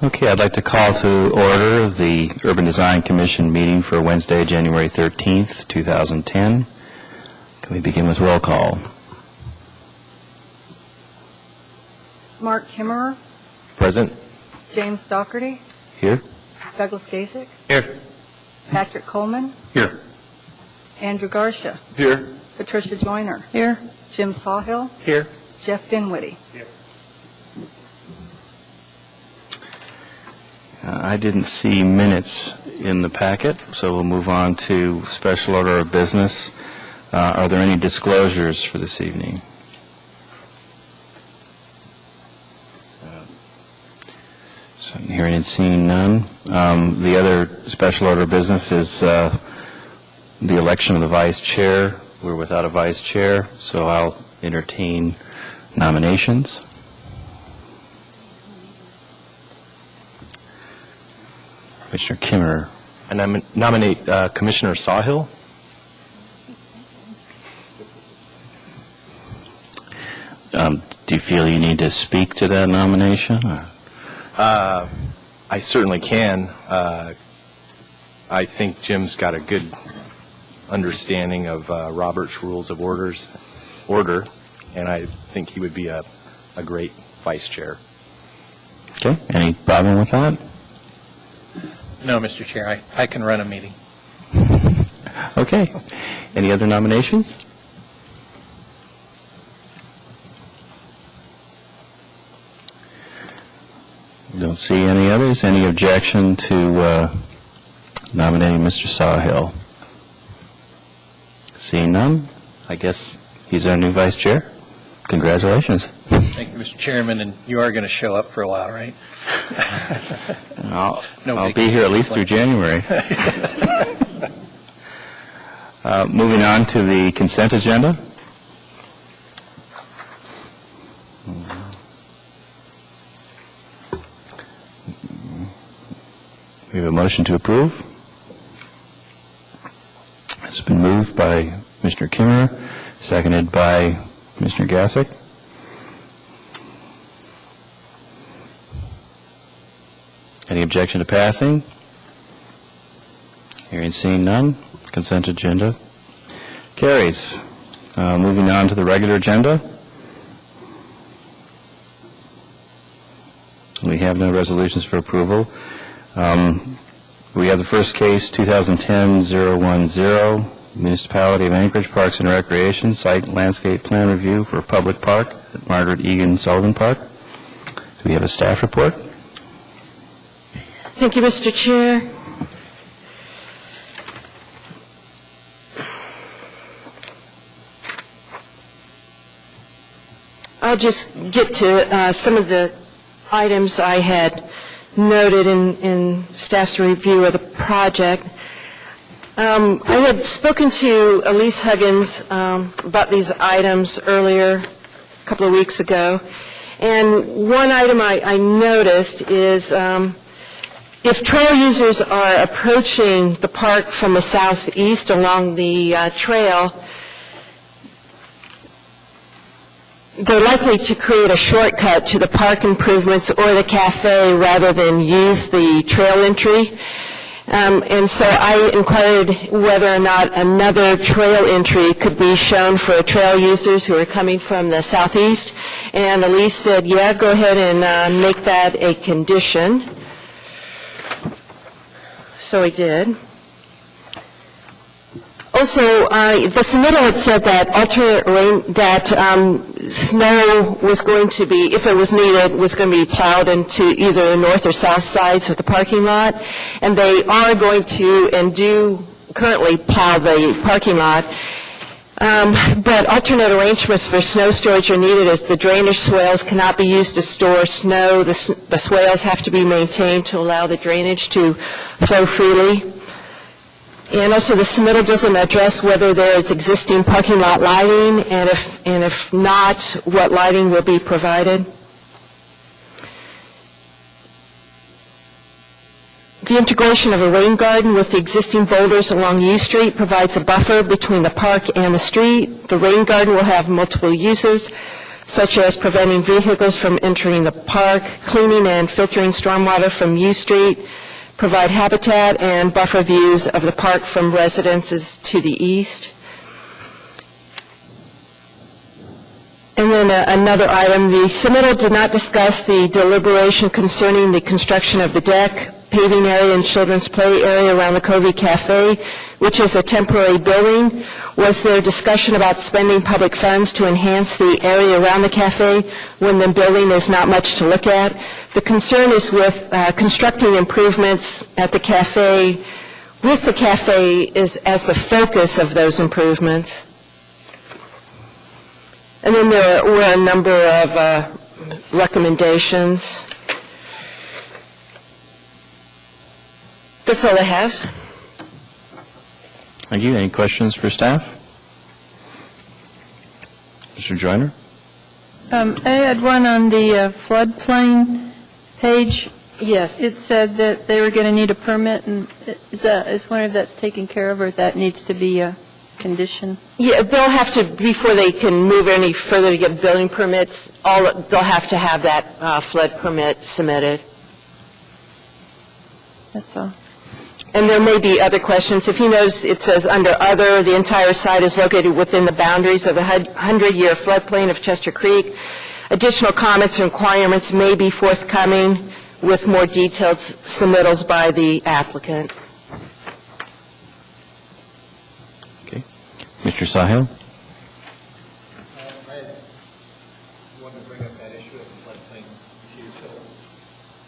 Okay, I'd like to call to order the Urban Design Commission meeting for Wednesday, January 13th, 2010. Can we begin with roll call? Mark Kimmerer. Present. James Dougherty. Here. Douglas Gasick. Here. Patrick Coleman. Here. Andrew Garcia. Here. Patricia Joyner. Here. Jim Sawhill. Here. Jeff Dinwiddie. Here. I didn't see minutes in the packet, so we'll move on to special order of business. Are there any disclosures for this evening? So hearing and seeing none. The other special order of business is the election of the vice chair. We're without a vice chair, so I'll entertain nominations. Commissioner Kimmerer. And I nominate Commissioner Sawhill. Do you feel you need to speak to that nomination? I certainly can. I think Jim's got a good understanding of Robert's Rules of Order, and I think he would be a great vice chair. Okay. Any problem with that? No, Mr. Chair, I can run a meeting. Okay. Any other nominations? Don't see any others. Any objection to nominating Mr. Sawhill? Seeing none, I guess he's our new vice chair. Congratulations. Thank you, Mr. Chairman, and you are going to show up for a while, right? I'll be here at least through January. Moving on to the consent agenda. We have a motion to approve. It's been moved by Commissioner Kimmerer, seconded by Commissioner Gasick. Any objection to passing? Hearing and seeing none, consent agenda carries. Moving on to the regular agenda. We have no resolutions for approval. We have the first case, 2010-010, Municipality of Anchorage Parks and Recreation Site Landscape Plan Review for Public Park at Margaret Egan Sullivan Park. Do we have a staff report? Thank you, Mr. Chair. I'll just get to some of the items I had noted in staff's review of the project. I had spoken to Elise Huggins about these items earlier, a couple of weeks ago, and one item I noticed is if trail users are approaching the park from the southeast along the trail, they're likely to create a shortcut to the park improvements or the cafe rather than use the trail entry. And so I inquired whether or not another trail entry could be shown for trail users who are coming from the southeast. And Elise said, yeah, go ahead and make that a condition. So I did. Also, the submittal had said that alternate rain, that snow was going to be, if it was needed, was going to be plowed into either the north or south sides of the parking lot. And they are going to and do currently plow the parking lot. But alternate arrangements for snow storage are needed as the drainage swales cannot be used to store snow. The swales have to be maintained to allow the drainage to flow freely. And also the submittal doesn't address whether there is existing parking lot lighting, and if not, what lighting will be provided. The integration of a rain garden with the existing boulders along U Street provides a buffer between the park and the street. The rain garden will have multiple uses. such as preventing vehicles from entering the park, cleaning and filtering stormwater from U Street, provide habitat and buffer views of the park from residences to the east. And then another item, the submittal did not discuss the deliberation concerning the construction of the deck, paving area, and children's play area around the Covey Cafe, which is a temporary building. Was there discussion about spending public funds to enhance the area around the cafe when the building is not much to look at? The concern is with constructing improvements at the cafe, with the cafe is as the focus of those improvements. And then there were a number of recommendations. That's all I have. Thank you. Any questions for staff? Mr. Joyner? I had one on the floodplain page. Yes. It said that they were going to need a permit, and I was wondering if that's taken care of or if that needs to be a condition. Yeah, they'll have to, before they can move any further to get building permits, they'll have to have that flood permit submitted. That's all. And there may be other questions. If he knows, it says under other, the entire site is located within the boundaries of the 100-year floodplain of Chester Creek. Additional comments and requirements may be forthcoming with more detailed submittals by the applicant. Okay. Mr. Sahil? I wanted to bring up that issue of the floodplain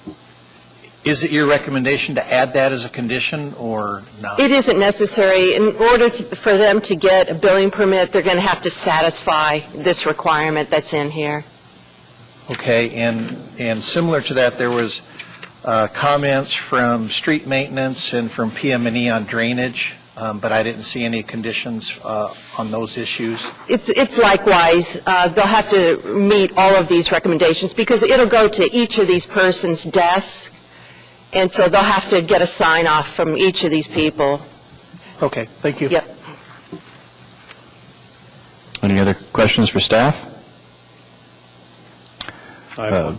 issue. Is it your recommendation to add that as a condition or not? It isn't necessary. In order for them to get a building permit, they're going to have to satisfy this requirement that's in here. Okay, and similar to that, there was comments from street maintenance and from PM&E on drainage, but I didn't see any conditions on those issues. It's likewise. They'll have to meet all of these recommendations because it'll go to each of these persons' desks, and so they'll have to get a sign-off from each of these people. Okay, thank you. Yep. Any other questions for staff? I have one.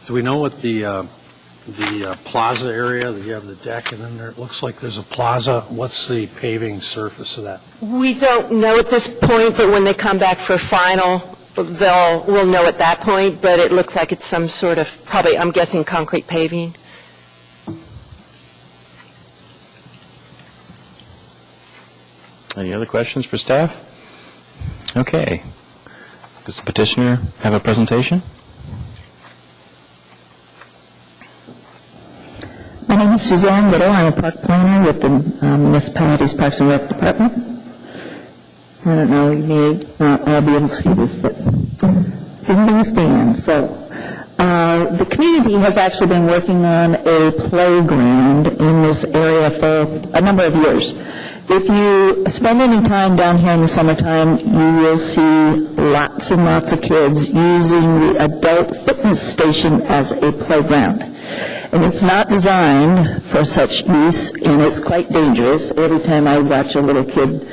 Do we know what the plaza area, that you have the deck, and then there, it looks like there's a plaza. What's the paving surface of that? We don't know at this point, but when they come back for final, we'll know at that point, but it looks like it's some sort of, probably, I'm guessing, concrete paving. Any other questions for staff? Okay. Does the petitioner have a presentation? My name is Suzanne Little. I'm a park planner with the municipality's Parks and Rec Department. I don't know, you may not all be able to see this, but I'm going to stand. So the community has actually been working on a playground in this area for a number of years. If you spend any time down here in the summertime, you will see lots and lots of kids using the adult fitness station as a playground. And it's not designed for such use, and it's quite dangerous. Every time I watch a little kid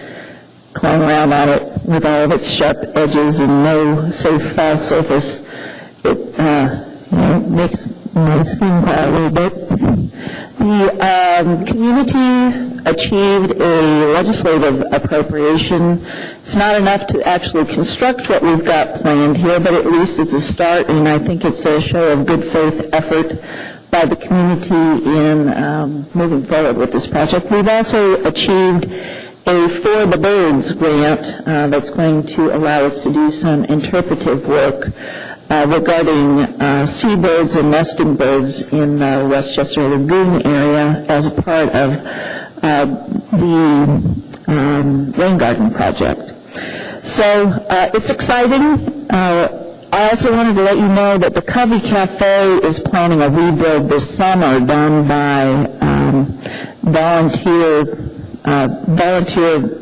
climb around on it with all of its sharp edges and no safe surface, it makes my skin crawl a little bit. The community achieved a legislative appropriation. It's not enough to actually construct what we've got planned here, but at least it's a start, and I think it's a show of good faith effort by the community in moving forward with this project. We've also achieved a For the Birds grant that's going to allow us to do some interpretive work regarding seabirds and nesting birds in the Westchester Lagoon area as a part of the Rain Garden project. So it's exciting. I also wanted to let you know that the Covey Cafe is planning a rebuild this summer done by volunteer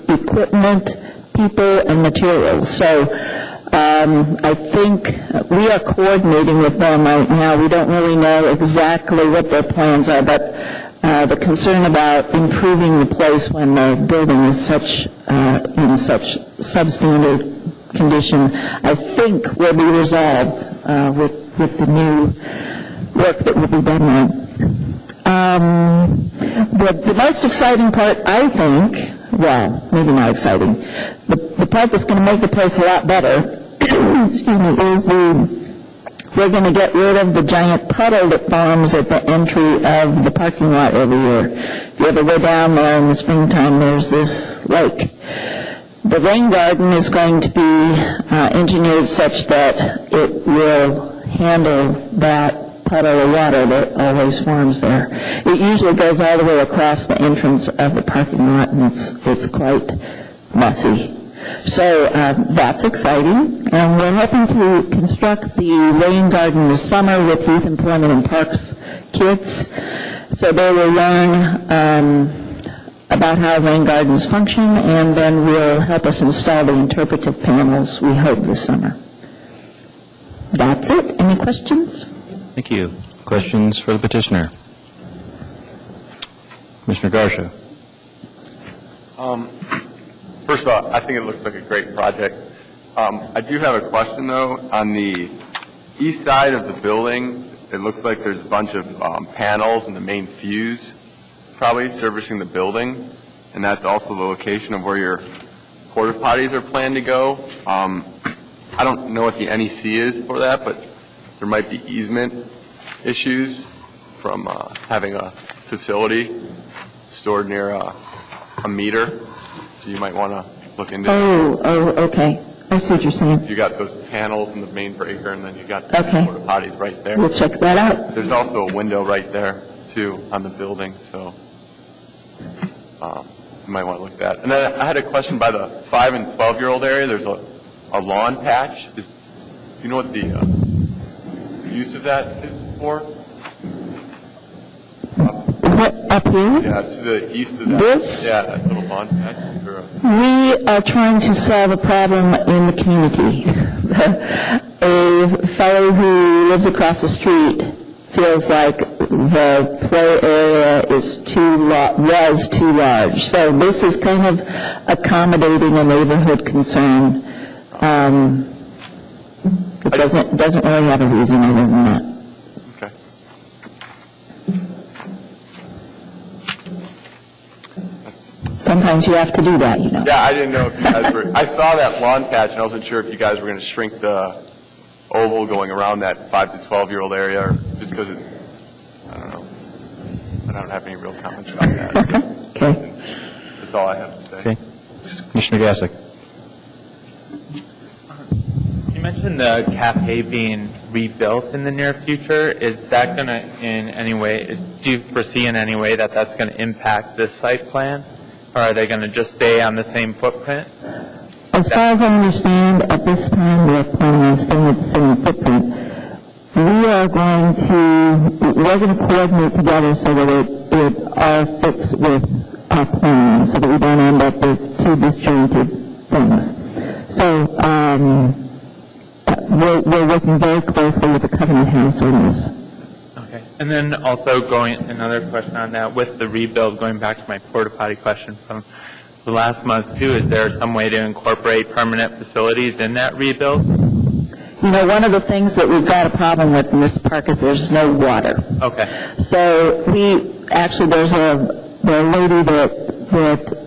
equipment, people, and materials. So I think we are coordinating with them right now. We don't really know exactly what their plans are, but the concern about improving the place when the building is in such substandard condition, I think will be resolved with the new work that will be done there. The most exciting part, I think, well, maybe not exciting, the part that's going to make the place a lot better, excuse me, is we're going to get rid of the giant puddle that forms at the entry of the parking lot every year. If you ever go down there in the springtime, there's this lake. The rain garden is going to be engineered such that it will handle that puddle of water that always forms there. It usually goes all the way across the entrance of the parking lot, and it's quite messy. So that's exciting, and we're hoping to construct the rain garden this summer with Youth Employment and Parks kids, so they will learn about how rain gardens function, and then will help us install the interpretive panels, we hope, this summer. That's it. Any questions? Thank you. Questions for the petitioner? Commissioner Garcia. First of all, I think it looks like a great project. I do have a question, though. On the east side of the building, it looks like there's a bunch of panels and the main fuse probably servicing the building, and that's also the location of where your porta potties are planned to go. I don't know what the NEC is for that, but there might be easement issues from having a facility stored near a meter, so you might want to look into it. Oh, okay. I see what you're saying. You got those panels in the main breaker, and then you got the Okay. porta potties right there. We'll check that out. There's also a window right there, too, on the building, so you might want to look at that. And then I had a question by the 5 and 12-year-old area. There's a lawn patch. Do you know what the use of that is for? What, up here? Yeah, to the east of that. This? Yeah, that little lawn patch. We are trying to solve a problem in the community. A fellow who lives across the street feels like the play area was too large. So this is kind of accommodating a neighborhood concern. It doesn't really have a reason other than that. Okay. Sometimes you have to do that, you know. Yeah, I didn't know if you guys were... I saw that lawn patch, and I wasn't sure if you guys were going to shrink the oval going around that 5 to 12-year-old area, or just because it... I don't know. I don't have any real comments about that. Okay. That's all I have to say. Okay. Commissioner Gassick. You mentioned the cafe being rebuilt in the near future. Is that going to in any way, do you foresee in any way that that's going to impact this site plan? Or are they going to just stay on the same footprint? As far as I understand, at this time, we're planning on staying at the same footprint. We're going to coordinate together so that it all fits with our plan, so that we don't end up with two disjointed things. So, we're working very closely with the Covenant House on this. Okay. And then also another question on that, with the rebuild, going back to my porta potty question from the last month too, is there some way to incorporate permanent facilities in that rebuild? You know, one of the things that we've got a problem with in this park is there's no water. Okay. So there's a lady that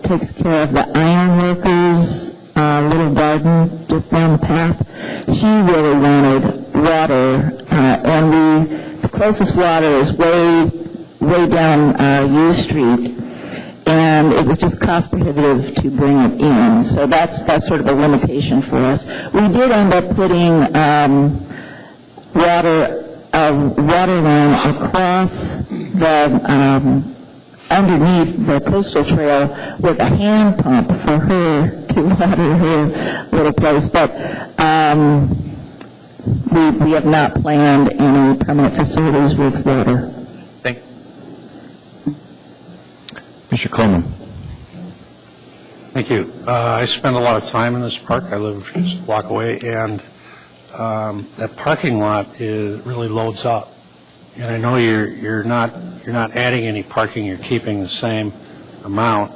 takes care of the iron workers, little garden just down the path. She really wanted water, and the closest water is way down U Street, and it was just cost prohibitive to bring it in. So that's sort of a limitation for us. We did end up putting water line across the underneath the coastal trail with a hand pump for her to water her little place. But we have not planned any permanent facilities with water. Thanks. Mr. Coleman. Thank you. I spend a lot of time in this park. I live just a block away, and that parking lot really loads up. And I know you're not adding any parking. You're keeping the same amount.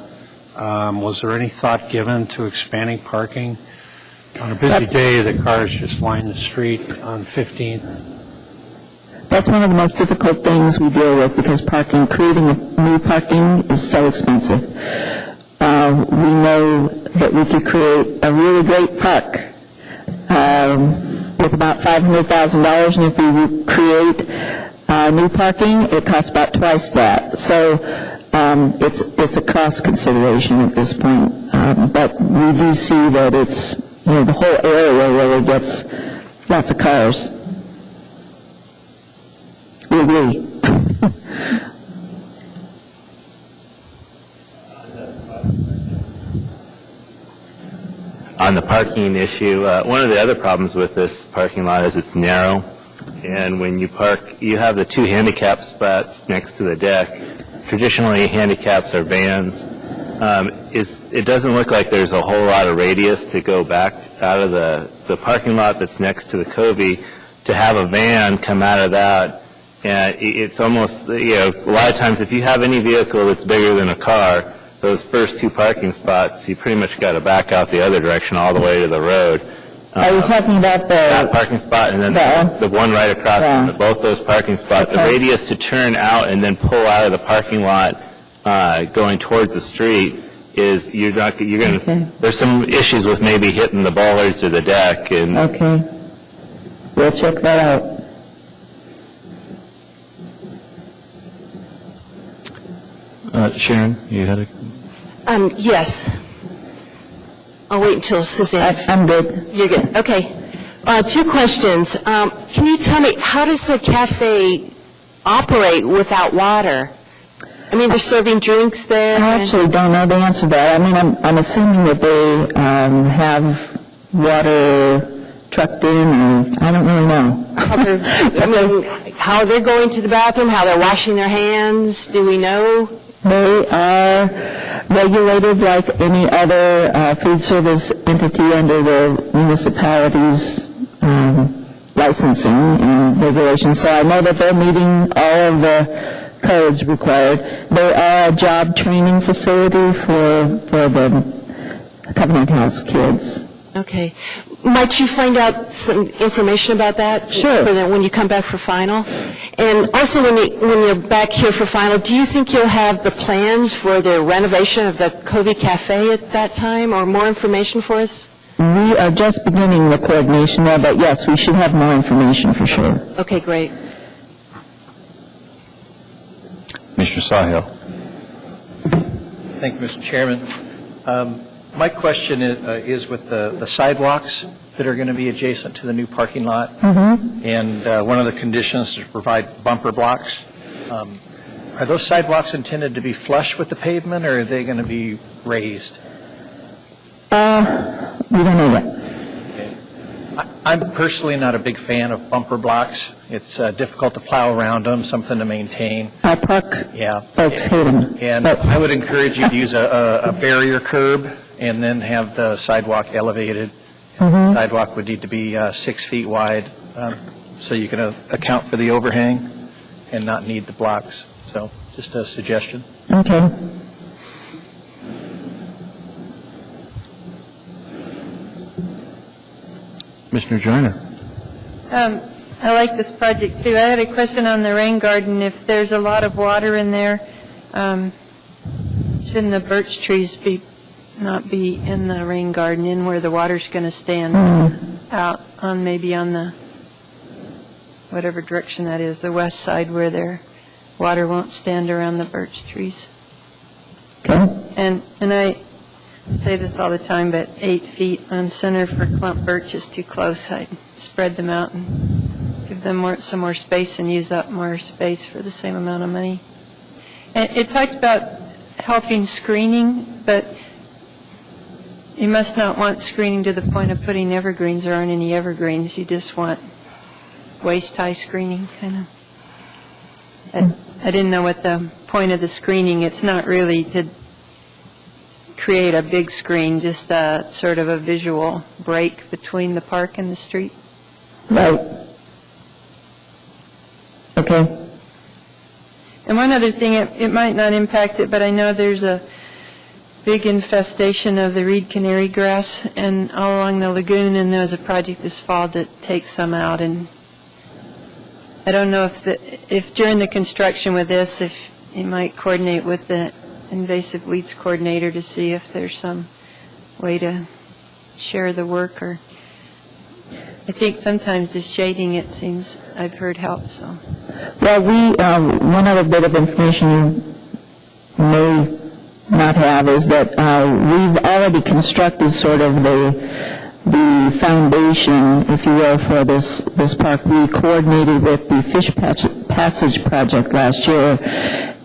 Was there any thought given to expanding parking On a busy day, the cars just line the street on 15th. That's one of the most difficult things we deal with because creating new parking is so expensive. We know that we could create a really great park with about $500,000, and if we create new parking, it costs about twice that. So it's a cost consideration at this point. But we do see that it's, the whole area really gets lots of cars. We agree. On the parking issue, one of the other problems with this parking lot is it's narrow, and when you park, you have the two handicap spots next to the deck. Traditionally, handicaps are vans. It doesn't look like there's a whole lot of radius to go back out of the parking lot that's next to the Covey to have a van come out of that. And it's almost, a lot of times if you have any vehicle that's bigger than a car, those first two parking spots, you pretty much got to back out the other direction all the way to the road. Are you talking about that parking spot and then the one right across from both those parking spots? Okay. The radius to turn out and then pull out of the parking lot going towards the street is there's some issues with maybe hitting the bollards or the deck. And okay. We'll check that out. Sharon, you had a... Yes. I'll wait until Suzanne. I'm good. You're good. Okay. Two questions. Can you tell me, how does the cafe operate without water? I mean, they're serving drinks there? I actually don't know the answer to that. I mean, I'm assuming that they have water trucked in, or I don't really know. How they're going to the bathroom, how they're washing their hands, do we know? They are regulated like any other food service entity under the municipality's licensing and regulations. So I know that they're meeting all of the codes required. They are a job training facility for the Covenant House kids. Okay. Might you find out some information about that? Sure. When you come back for final? And also, when you're back here for final, do you think you'll have the plans for the renovation of the Covey Cafe at that time, or more information for us? We are just beginning the coordination there, but yes, we should have more information for sure. Okay, great. Mr. Sawhill. Thank you, Mr. Chairman. My question is with the sidewalks that are going to be adjacent to the new parking lot. Mm-hmm. And one of the conditions is to provide bumper blocks. Are those sidewalks intended to be flush with the pavement, or are they going to be raised? We don't know yet. Okay. I'm personally not a big fan of bumper blocks. It's difficult to plow around them, something to maintain. Our park folks hate them. And I would encourage you to use a barrier curb and then have the sidewalk elevated. Mm-hmm. Sidewalk would need to be 6 feet wide so you can account for the overhang and not need the blocks. So just a suggestion. Okay. Mr. Joyner. I like this project, too. I had a question on the rain garden. If there's a lot of water in there, shouldn't the birch trees not be in the rain garden, in where the water's going to stand out on maybe on the, whatever direction that is, the west side, where their water won't stand around the birch trees? Okay. And I say this all the time, but 8 feet on center for clump birch is too close. I'd spread them out and give them some more space and use up more space for the same amount of money. And it talked about helping screening, but you must not want screening to the point of putting evergreens. There aren't any evergreens. You just want waist-high screening, kind of. I didn't know what the point of the screening. It's not really to create a big screen, just sort of a visual break between the park and the street. Right. Okay. And one other thing, it might not impact it, but I know there's a big infestation of the reed canary grass and all along the lagoon, and there was a project this fall to take some out. And I don't know if during the construction with this, if you might coordinate with the invasive weeds coordinator to see if there's some way to share the work. Or I think sometimes the shading, it seems, I've heard help. So. Well, one other bit of information you may not have is that we've already constructed sort of the foundation, if you will, for this park. We coordinated with the Fish Passage project last year,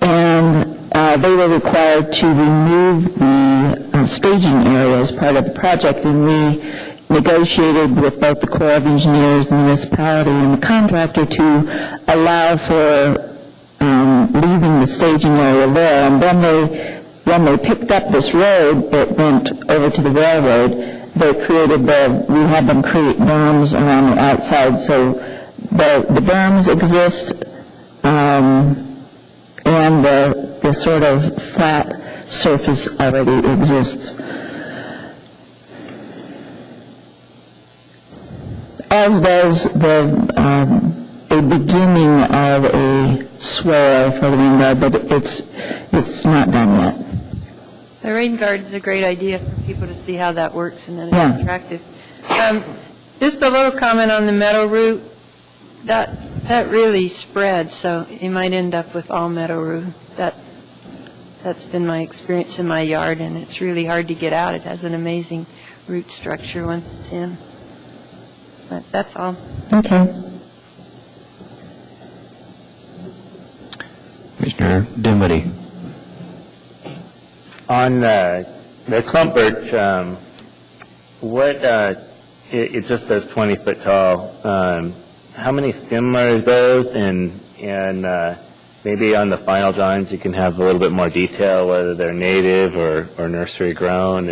and they were required to remove the staging area as part of the project, and we negotiated with both the Corps of Engineers, the municipality, and the contractor to allow for leaving the staging area there. And then when they picked up this road that went over to the railroad, they we had them create berms around the outside. So the berms exist, and the sort of flat surface already exists. As does the beginning of a swale for the rain guard, but it's not done yet. The rain guard is a great idea for people to see how that works, and then it's attractive. Just a little comment on the meadow root. That really spreads, so you might end up with all meadow root. That's been my experience in my yard, and it's really hard to get out. It has an amazing root structure once it's in. But that's all. Okay. Commissioner Dinwiddie. On the clump birch, it just says 20 foot tall. How many stem are those? And maybe on the final drawings you can have a little bit more detail, whether they're native or nursery grown.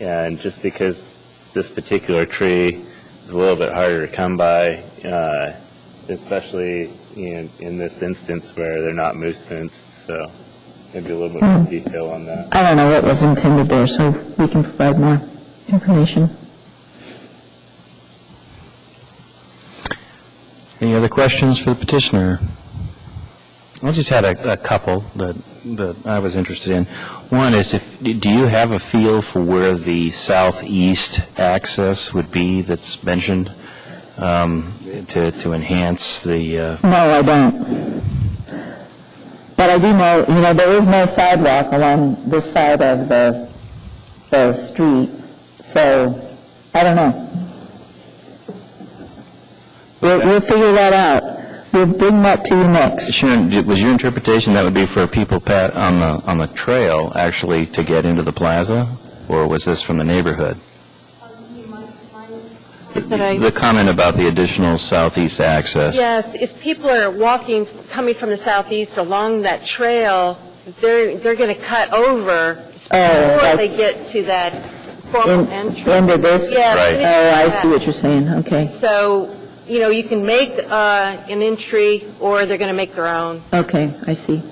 And just because this particular tree is a little bit harder to come by, especially in this instance where they're not moose fenced. So maybe a little bit more detail on that. I don't know what was intended there, so we can provide more information. Any other questions for the petitioner? I just had a couple that I was interested in. One is, do you have a feel for where the southeast access would be that's mentioned to enhance the... No, I don't. But I do know, there is no sidewalk along this side of the street, so I don't know. We'll figure that out. We'll bring that to you next. Sharon, was your interpretation that would be for people on the trail actually to get into the plaza, or was this from the neighborhood? The comment about the additional southeast access. Yes, if people are coming from the southeast along that trail, they're going to cut over before they get to that formal entrance. Into this? Yeah, right. Oh, I see what you're saying. Okay. So, you can make an entry, or they're going to make their own. Okay, I see.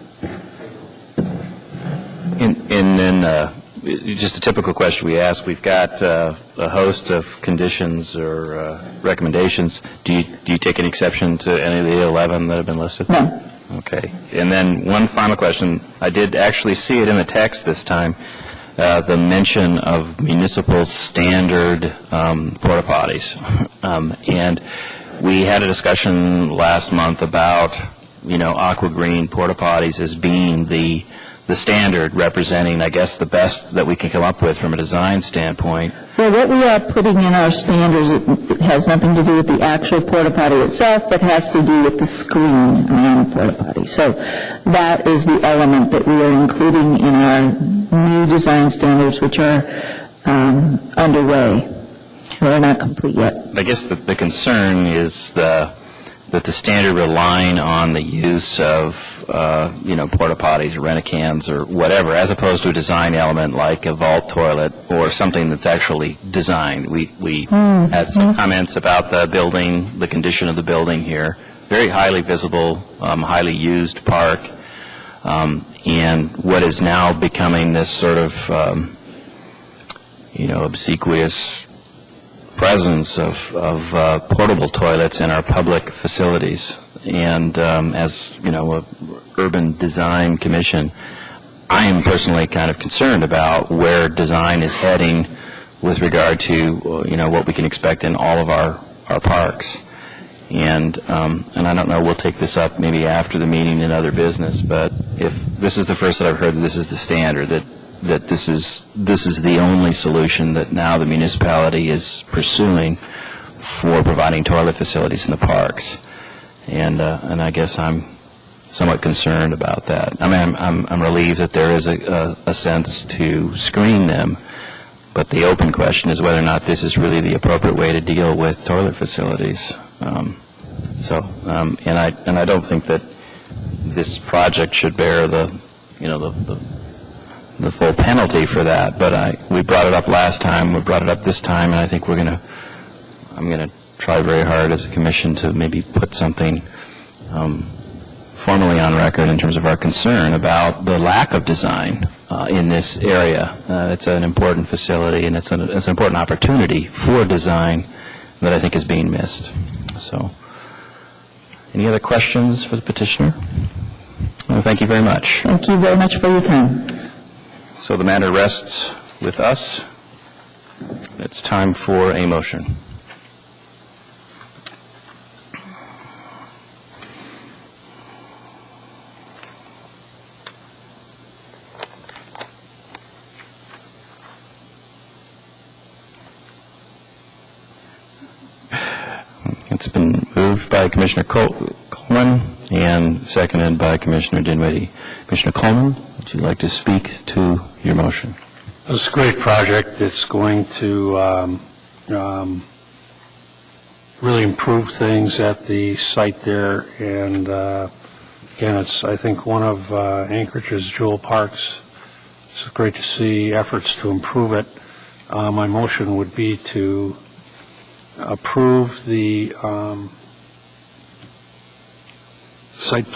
And then just a typical question we ask, we've got a host of conditions or recommendations. Do you take any exception to any of the 11 that have been listed? No. Okay. And then one final question. I did actually see it in the text this time, the mention of municipal standard porta potties. And we had a discussion last month about, aqua green porta potties as being the standard, representing, I guess, the best that we can come up with from a design standpoint. Well, what we are putting in our standards, it has nothing to do with the actual porta potty itself, but has to do with the screen around the porta potty. So that is the element that we are including in our new design standards, which are underway. We're not complete yet. I guess the concern is that the standard relying on the use of, porta potties or rent-a-cans or whatever, as opposed to a design element like a vault toilet or something that's actually designed. We had some comments about the building, the condition of the building here. Very highly visible, highly used park. And what is now becoming this sort of, obsequious presence of portable toilets in our public facilities. And as, a urban design commission, I am personally kind of concerned about where design is heading with regard to, what we can expect in all of our parks. And I don't know, we'll take this up maybe after the meeting in other business, but if this is the first that I've heard that this is the standard, that this is the only solution that now the municipality is pursuing for providing toilet facilities in the parks. And I guess I'm somewhat concerned about that. I mean, I'm relieved that there is a sense to screen them, but the open question is whether or not this is really the appropriate way to deal with toilet facilities. And I don't think that this project should bear the full penalty for that. But we brought it up last time, we brought it up this time, and I think I'm going to try very hard as a commission to maybe put something formally on record in terms of our concern about the lack of design in this area. It's an important facility, and it's an important opportunity for design that I think is being missed. So, any other questions for the petitioner? Well, thank you very much. Thank you very much for your time. So the matter rests with us. It's time for a motion. It's been moved by Commissioner Coleman and seconded by Commissioner Dinwiddie. Commissioner Coleman, would you like to speak to your motion? This is a great project. It's going to really improve things at the site there. And again, it's, I think, one of Anchorage's jewel parks. It's great to see efforts to improve it. My motion would be to approve the site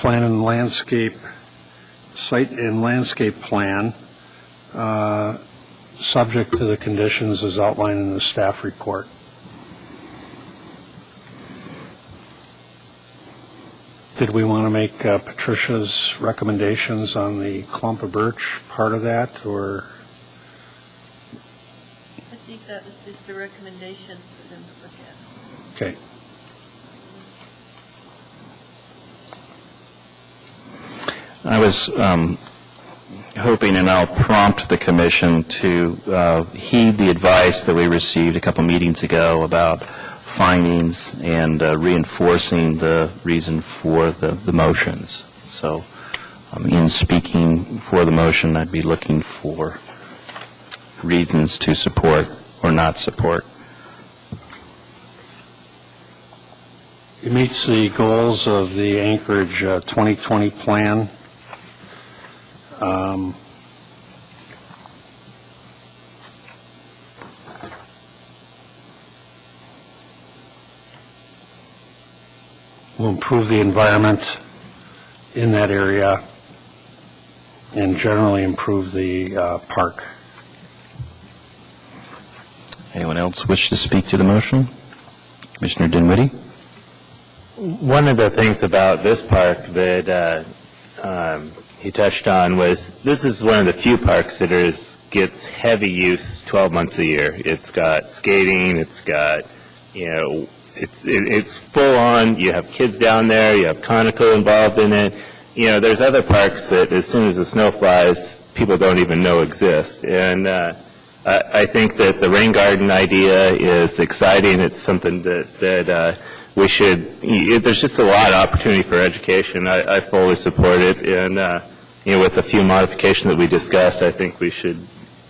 and landscape plan, subject to the conditions as outlined in the staff report. Did we want to make Patricia's recommendations on the clump of birch part of that, or? I think that was just a recommendation for them to look at. Okay. I was hoping, and I'll prompt the commission to heed the advice that we received a couple meetings ago about findings and reinforcing the reason for the motions. So in speaking for the motion, I'd be looking for reasons to support or not support. It meets the goals of the Anchorage 2020 plan. Will improve the environment in that area and generally improve the park. Anyone else wish to speak to the motion? Commissioner Dinwiddie? One of the things about this park that he touched on was this is one of the few parks that gets heavy use 12 months a year. It's got skating, it's got, it's full on. You have kids down there, you have Conoco involved in it. There's other parks that as soon as the snow flies, people don't even know exist. And I think that the rain garden idea is exciting. It's something that we should, there's just a lot of opportunity for education. I fully support it, and with a few modifications that we discussed, I think we should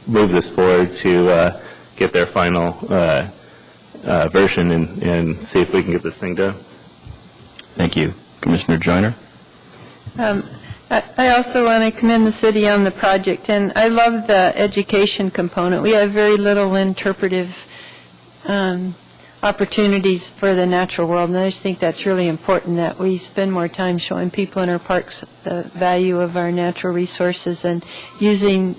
move this forward to get their final version and see if we can get this thing done. Thank you. Commissioner Joyner? I also want to commend the city on the project, and I love the education component. We have very little interpretive opportunities for the natural world, and I just think that's really important, that we spend more time showing people in our parks the value of our natural resources and using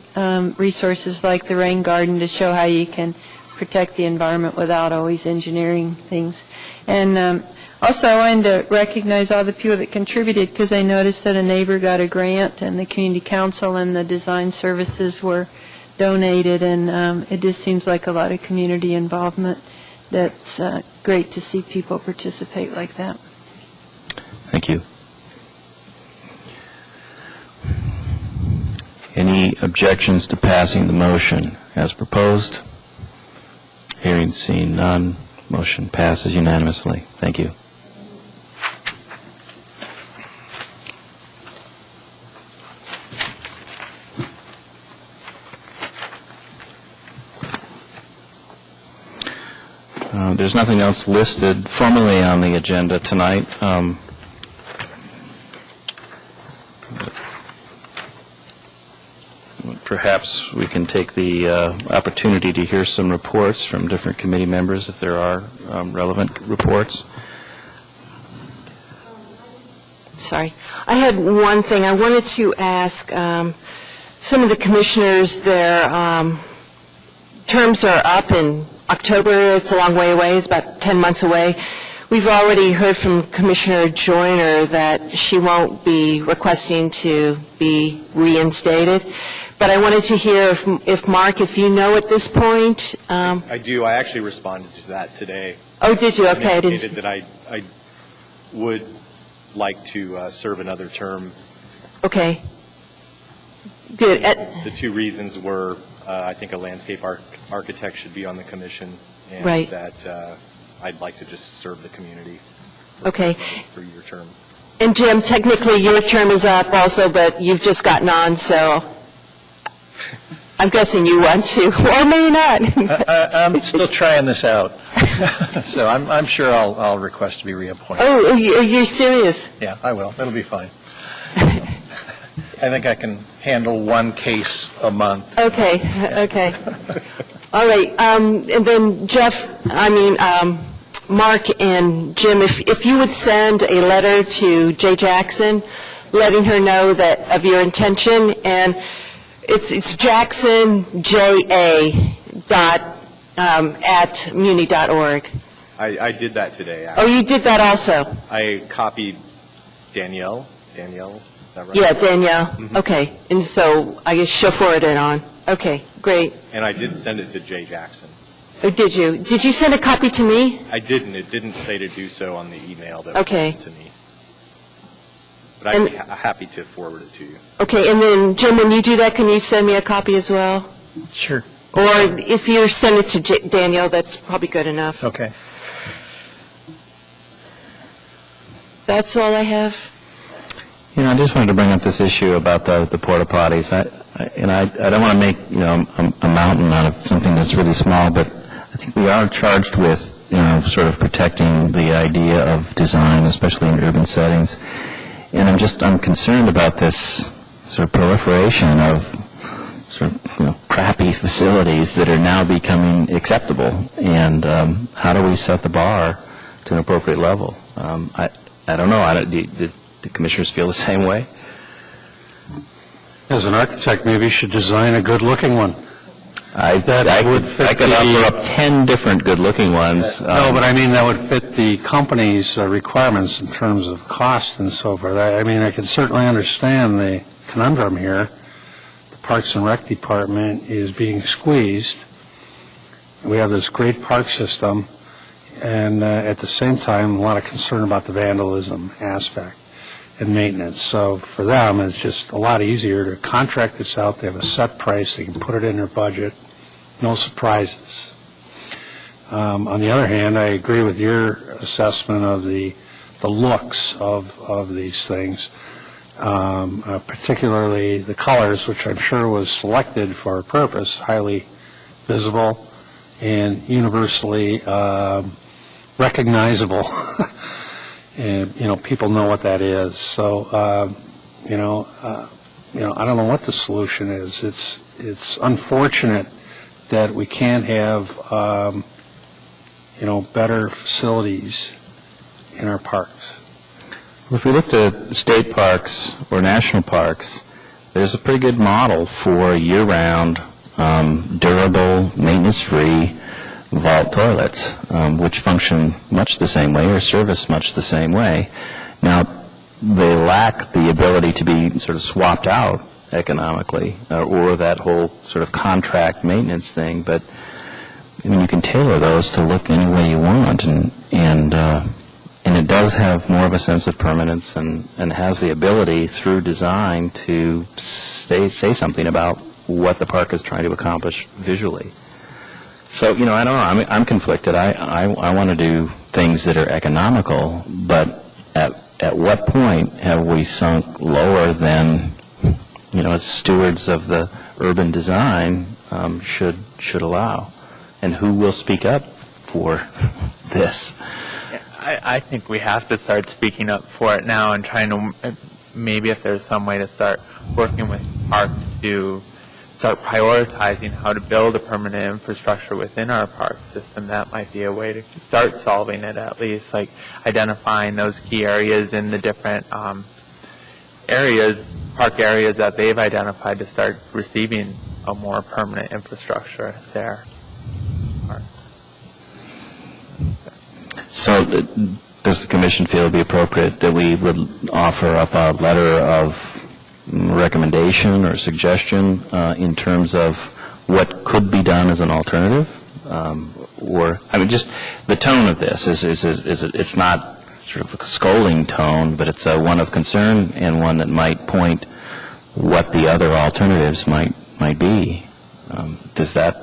resources like the rain garden to show how you can protect the environment without always engineering things. And also, I wanted to recognize all the people that contributed, because I noticed that a neighbor got a grant, and the community council and the design services were donated, and it just seems like a lot of community involvement. That's great to see people participate like that. Thank you. Any objections to passing the motion as proposed? Hearing and seeing none, motion passes unanimously. Thank you. There's nothing else listed formally on the agenda tonight. Perhaps we can take the opportunity to hear some reports from different committee members, if there are relevant reports. Sorry. I had one thing. I wanted to ask some of the commissioners, their terms are up in October. It's a long way away. It's about 10 months away. We've already heard from Commissioner Joyner that she won't be requesting to be reinstated. But I wanted to hear if Mark, if you know at this point. I do. I actually responded to that today. Oh, did you? Okay. I indicated that I would like to serve another term. Okay. Good. The two reasons were, I think a landscape architect should be on the commission, and right. that I'd like to just serve the community okay. for your term. And Jim, technically your term is up also, but you've just gotten on, so I'm guessing you want to, or maybe not. I'm still trying this out, so I'm sure I'll request to be reappointed. Oh, you're serious? Yeah, I will. It'll be fine. I think I can handle one case a month. Okay, okay. All right, and then Jeff, Mark and Jim, if you would send a letter to Jay Jackson, letting her know that of your intention, and it's jacksonja.at muni.org. I did that today. Oh, you did that also? I copied Danielle. Danielle, is that right? Yeah, Danielle. Mm-hmm. Okay, and so I guess she'll forward it on. Okay, great. And I did send it to Jay Jackson. Oh, did you? Did you send a copy to me? I didn't. It didn't say to do so on the email that okay. was sent to me. But I'd be happy to forward it to you. Okay, and then, Jim, when you do that, can you send me a copy as well? Sure. Or if you send it to Danielle, that's probably good enough. Okay. That's all I have. You know, I just wanted to bring up this issue about the porta potties. I don't want to make a mountain out of something that's really small, but I think we are charged with sort of protecting the idea of design, especially in urban settings. And I'm concerned about this sort of proliferation of sort of crappy facilities that are now becoming acceptable. And how do we set the bar to an appropriate level? I don't know. Do commissioners feel the same way? As an architect, maybe you should design a good-looking one. I could offer up 10 different good-looking ones. No, but I mean that would fit the company's requirements in terms of cost and so forth. I can certainly understand the conundrum here. The Parks and Rec Department is being squeezed. We have this great park system, and at the same time, a lot of concern about the vandalism aspect and maintenance. So for them, it's just a lot easier to contract this out. They have a set price. They can put it in their budget. No surprises. On the other hand, I agree with your assessment of the looks of these things, particularly the colors, which I'm sure was selected for a purpose, highly visible and universally recognizable. And people know what that is. So I don't know what the solution is. It's unfortunate that we can't have better facilities in our parks? Well, if we looked at state parks or national parks, there's a pretty good model for year-round, durable, maintenance-free vault toilets, which function much the same way or service much the same way. Now, they lack the ability to be sort of swapped out economically, or that whole sort of contract maintenance thing, but I mean, you can tailor those to look any way you want, and it does have more of a sense of permanence and has the ability through design to say something about what the park is trying to accomplish visually. So, I don't know. I'm conflicted. I want to do things that are economical, but at what point have we sunk lower than, as stewards of the urban design should allow? And who will speak up for this? I think we have to start speaking up for it now and trying to, maybe if there's some way to start working with park to start prioritizing how to build a permanent infrastructure within our park system. That might be a way to start solving it, at least, like identifying those key areas in the different park areas that they've identified to start receiving a more permanent infrastructure there. So does the commission feel it would be appropriate that we would offer up a letter of recommendation or suggestion in terms of what could be done as an alternative? Just the tone of this is it's not sort of a scolding tone, but it's one of concern and one that might point what the other alternatives might be. Does that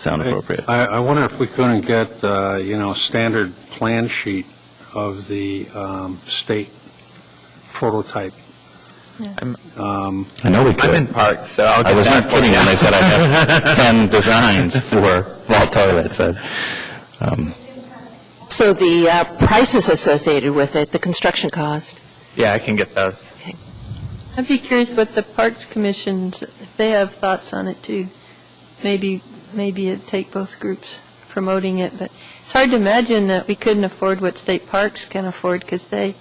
sound appropriate? I wonder if we couldn't get, standard plan sheet of the state prototype. Yeah. I know we could. I'm in parks, so I'll get I was that not kidding when I said I have 10 designs for vault toilets. So the prices associated with it, the construction cost? Yeah, I can get those. Okay. I'd be curious what the Parks Commissions, if they have thoughts on it too. Maybe it'd take both groups promoting it, but it's hard to imagine that we couldn't afford what state parks can afford because they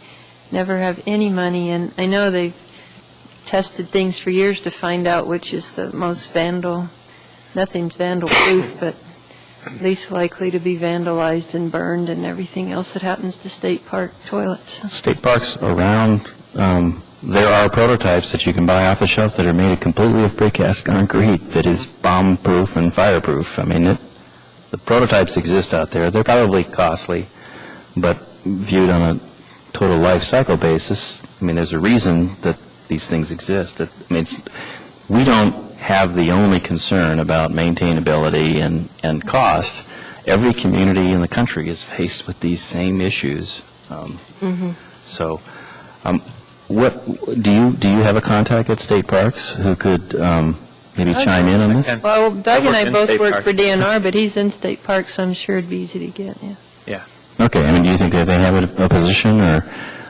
never have any money, and I know they've tested things for years to find out which is the most nothing's vandal-proof, but least likely to be vandalized and burned and everything else that happens to state park toilets. State parks around, there are prototypes that you can buy off the shelf that are made completely of precast concrete that is bomb-proof and fireproof. I mean, the prototypes exist out there. They're probably costly, but viewed on a total life cycle basis, I mean, there's a reason that these things exist. We don't have the only concern about maintainability and cost. Every community in the country is faced with these same issues. So, what do you have a contact at state parks who could maybe chime in on this? Well, Doug and I both work for DNR, but he's in state parks, so I'm sure it'd be easy to get. Yeah. Okay. I mean, do you think that they have a position, or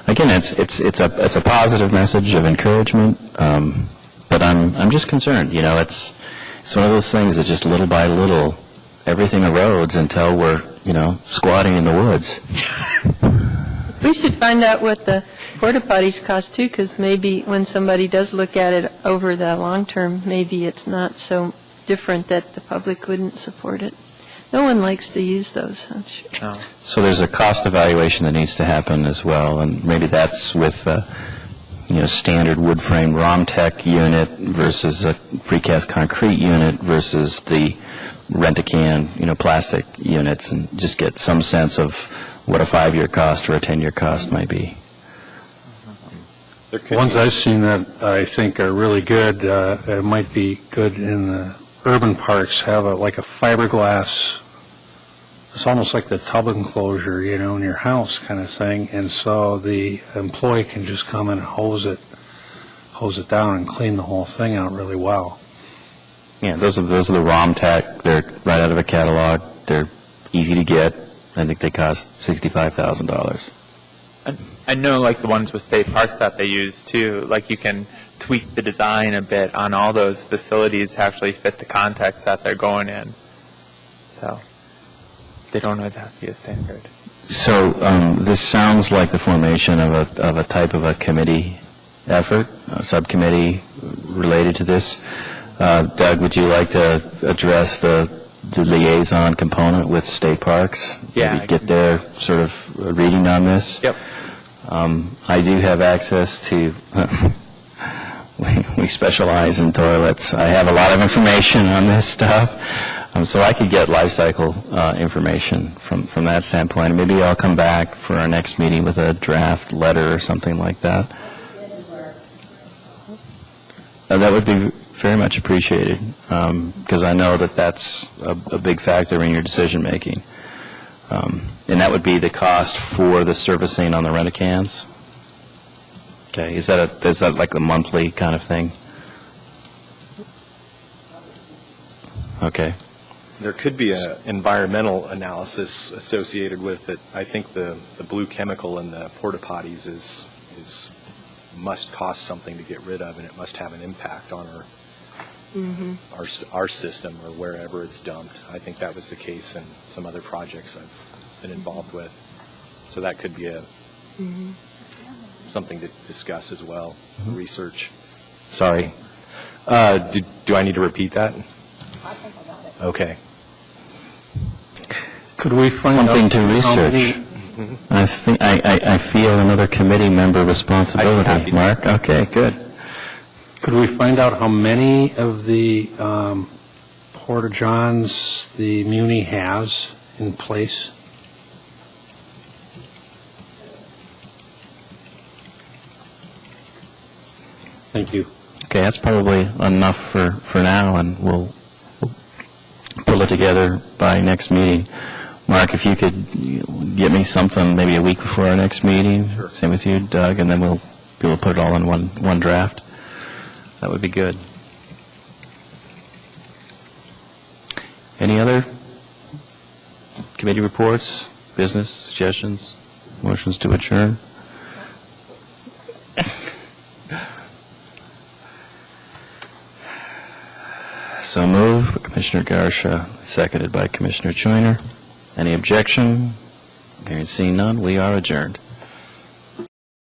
again, it's a positive message of encouragement, but I'm just concerned. It's one of those things that just little by little everything erodes until we're squatting in the woods. We should find out what the porta potties cost too, because maybe when somebody does look at it over the long term, maybe it's not so different that the public wouldn't support it. No one likes to use those, I'm sure. No. So there's a cost evaluation that needs to happen as well, and maybe that's with standard wood frame ROMTech unit versus a precast concrete unit versus the rent-a-can plastic units, and just get some sense of what a 5-year cost or a 10-year cost might be. Ones I've seen that I think are really good, it might be good in the urban parks, have a fiberglass, it's almost like the tub enclosure, in your house kind of thing, and so the employee can just come and hose it down and clean the whole thing out really well. Yeah, those are the ROMTech. They're right out of a catalog. They're easy to get. I think they cost $65,000. I know, the ones with state parks that they use too. You can tweak the design a bit on all those facilities to actually fit the context that they're going in. So. they don't always have to be a standard. So this sounds like the formation of a type of a committee effort, a subcommittee related to this. Doug, would you like to address the liaison component with state parks? Yeah, Maybe get their sort of reading on this? Yep. I do have access to, we specialize in toilets. I have a lot of information on this stuff. So I could get life cycle information from that standpoint. Maybe I'll come back for our next meeting with a draft letter or something like that. That would be very much appreciated, because I know that that's a big factor in your decision-making. And that would be the cost for the servicing on the rent-a-cans? Okay, is that like a monthly kind of thing? Okay. There could be an environmental analysis associated with it. I think the blue chemical in the porta potties must cost something to get rid of, and it must have an impact on our system or wherever it's dumped. I think that was the case in some other projects I've been involved with. So that could be something to discuss as well, research. Sorry. Do I need to repeat that? Okay. Could we find Something out to how research. many- I feel another committee member responsibility. I'd be happy to. Mark? Okay, good. Could we find out how many of the porta-johns the Muni has in place? Thank you. Okay, that's probably enough for now, and we'll pull it together by next meeting. Mark, if you could get me something maybe a week before our next meeting. Sure. Same with you, Doug, and then we'll be able to put it all in one draft. That would be good. Any other committee reports, business, suggestions, motions to adjourn? So moved by Commissioner Garsha, seconded by Commissioner Joyner. Any objection? Hearing and seeing none, we are adjourned.